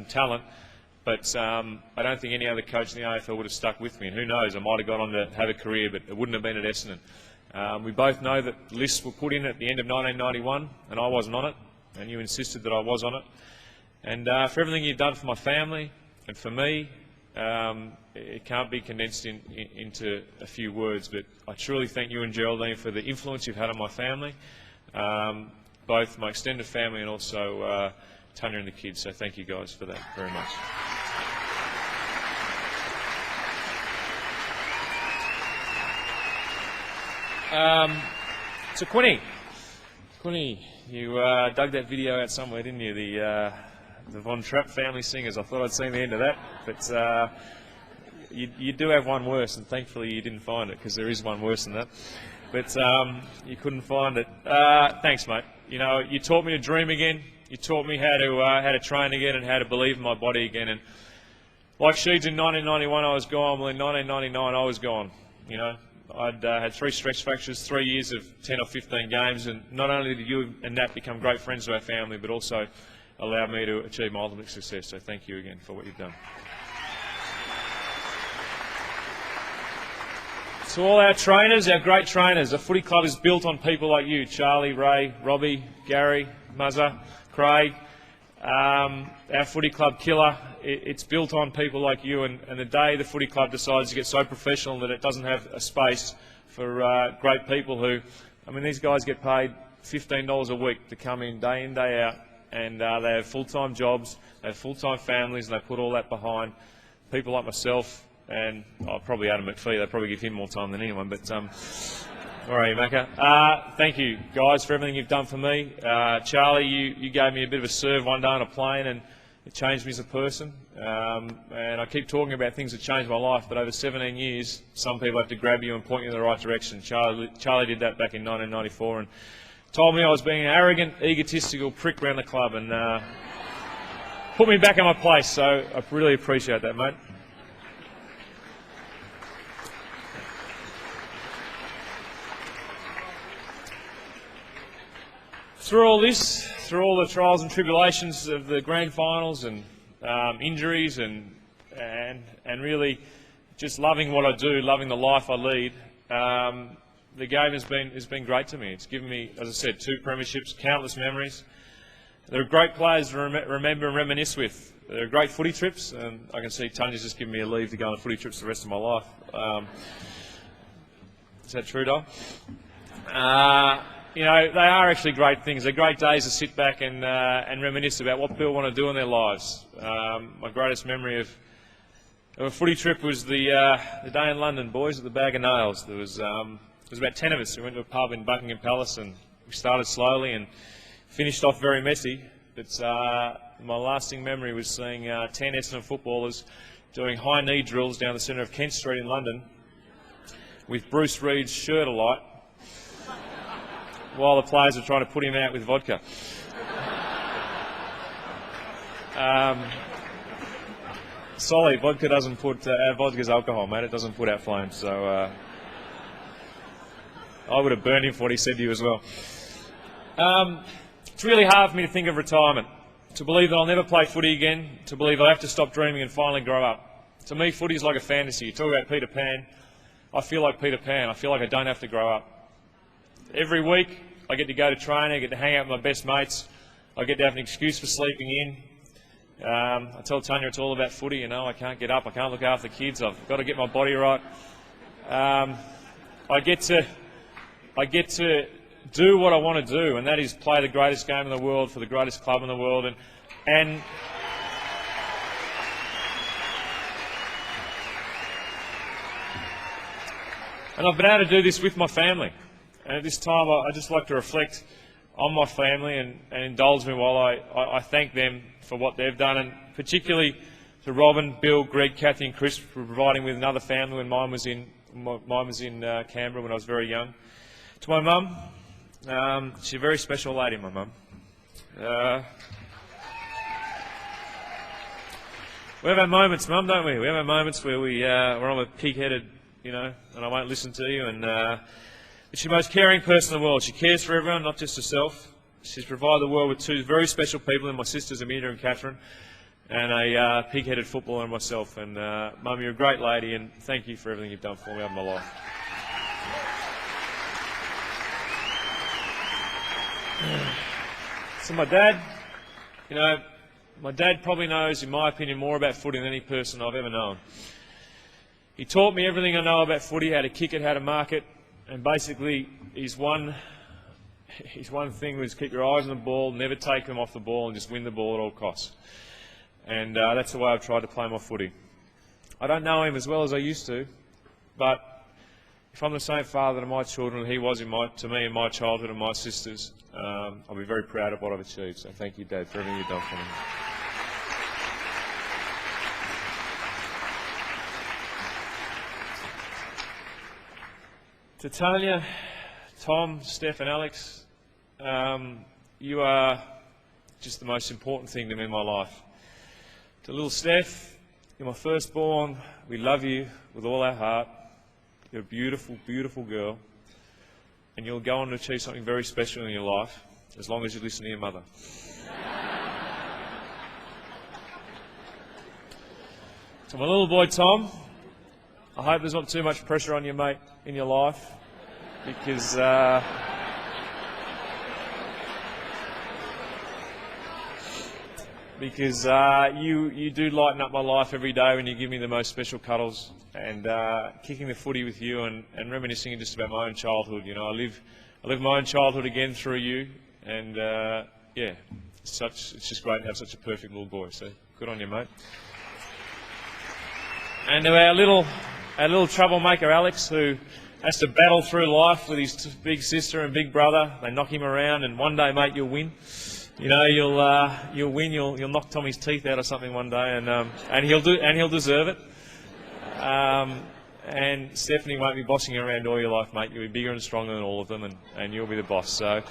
talent, but I don't think any other coach in the AFL would have stuck with me. And who knows, I might have gone on to have a career, but it wouldn't have been at Essendon. We both know that lists were put in at the end of 1991, and I wasn't on it, and you insisted that I was on it. And for everything you've done for my family and for me, it can't be condensed into a few words, but I truly thank you and Geraldine for the influence you've had on my family, both my extended family and also Tanya and the kids. So thank you guys for that very much. So Quinny, you dug that video out somewhere, didn't you? The Von Trapp family singers. I thought I'd seen the end of that, but you do have one worse, and thankfully you didn't find it, because there is one worse than that. But you couldn't find it. Thanks, mate. You know, you taught me to dream again. You taught me how to train again and how to believe in my body again. And like Sheeds in 1991, I was gone. Well, in 1999, I was gone. You know, I'd had 3 stress fractures, 3 years of 10 or 15 games, and not only did you and Nat become great friends to our family, but also allowed me to achieve my ultimate success. So thank you again for what you've done. To all our trainers, our great trainers, the footy club is built on people like you, Charlie, Ray, Robbie, Gary, Muzza, Craig, our footy club killer. It's built on people like you, and the day the footy club decides to get so professional that it doesn't have a space for great people who, I mean, these guys get paid $15 a week to come in, day out, and they have full-time jobs, they have full-time families, and they put all that behind people like myself, and probably Adam McPhee. They probably give him more time than anyone, but all right, Macca. Thank you, guys, for everything you've done for me. Charlie, you gave me a bit of a serve one day on a plane, and it changed me as a person. And I keep talking about things that changed my life, but over 17 years, some people have to grab you and point you in the right direction. Charlie did that back in 1994 and told me I was being an arrogant, egotistical prick around the club, and put me back in my place. So I really appreciate that, mate. Through all this, through all the trials and tribulations of the grand finals and injuries and really just loving what I do, loving the life I lead, the game has been great to me. It's given me, as I said, 2 premierships, countless memories. There are great players to remember and reminisce with. There are great footy trips, and I can see Tanya's just given me a leave to go on footy trips the rest of my life. Is that true, Dom? You know, they are actually great things. They're great days to sit back and reminisce about what people want to do in their lives. My greatest memory of a footy trip was the day in London, boys, at the Bag of Nails. There was about 10 of us who went to a pub in Buckingham Palace, and we started slowly and finished off very messy. But my lasting memory was seeing 10 Essendon footballers doing high knee drills down the centre of Kent Street in London with Bruce Reed's shirt alight, while the players are trying to put him out with vodka. Solly, vodka doesn't put vodka's alcohol, mate. It doesn't put out flames. So I would have burned him for what he said to you as well. It's really hard for me to think of retirement, to believe that I'll never play footy again, to believe I have to stop dreaming and finally grow up. To me, footy is like a fantasy. You talk about Peter Pan. I feel like Peter Pan. I feel like I don't have to grow up. Every week, I get to go to training, I get to hang out with my best mates, I get to have an excuse for sleeping in. I tell Tanya it's all about footy, you know, I can't get up, I can't look after the kids, I've got to get my body right. I get to do what I want to do, and that is play the greatest game in the world for the greatest club in the world. And I've been able to do this with my family. And at this time, I'd just like to reflect on my family and indulge me while I thank them for what they've done, and particularly to Robin, Bill, Greg, Kathy and Chris for providing me with another family when mine was in Canberra when I was very young. To my mum, she's a very special lady, my mum. We have our moments, Mum, don't we? We have our moments where where I'm a pig-headed, you know, and I won't listen to you. And she's the most caring person in the world. She cares for everyone, not just herself. She's provided the world with 2 very special people, and my sisters, Amita and Catherine. and a pig-headed footballer myself. And Mum, you're a great lady, and thank you for everything you've done for me over my life. So my dad, my dad probably knows, in my opinion, more about footy than any person I've ever known. He taught me everything I know about footy, how to kick it, how to mark it, and basically his one thing was keep your eyes on the ball, never take them off the ball, and just win the ball at all costs. And that's the way I've tried to play my footy. I don't know him as well as I used to, but if I'm the same father to my children he was to me in my childhood and my sisters, I'll be very proud of what I've achieved. So thank you, Dad, for everything you've done for me. To Tanya, Tom, Steph and Alex, you are just the most important thing to me in my life. To little Steph, you're my firstborn. We love you with all our heart. You're a beautiful, beautiful girl. And you'll go on to achieve something very special in your life, as long as you listen to your mother. To my little boy Tom, I hope there's not too much pressure on you, mate, in your life, because you do lighten up my life every day when you give me the most special cuddles, and kicking the footy with you and reminiscing just about my own childhood. I live my own childhood again through you, and yeah, it's just great to have such a perfect little boy. So good on you, mate. And to our little troublemaker Alex, who has to battle through life with his big sister and big brother. They knock him around, and one day, mate, you'll win. You'll win. You'll knock Tommy's teeth out or something one day, and he'll deserve it. And Stephanie won't be bossing you around all your life, mate. You'll be bigger and stronger than all of them, and you'll be the boss. So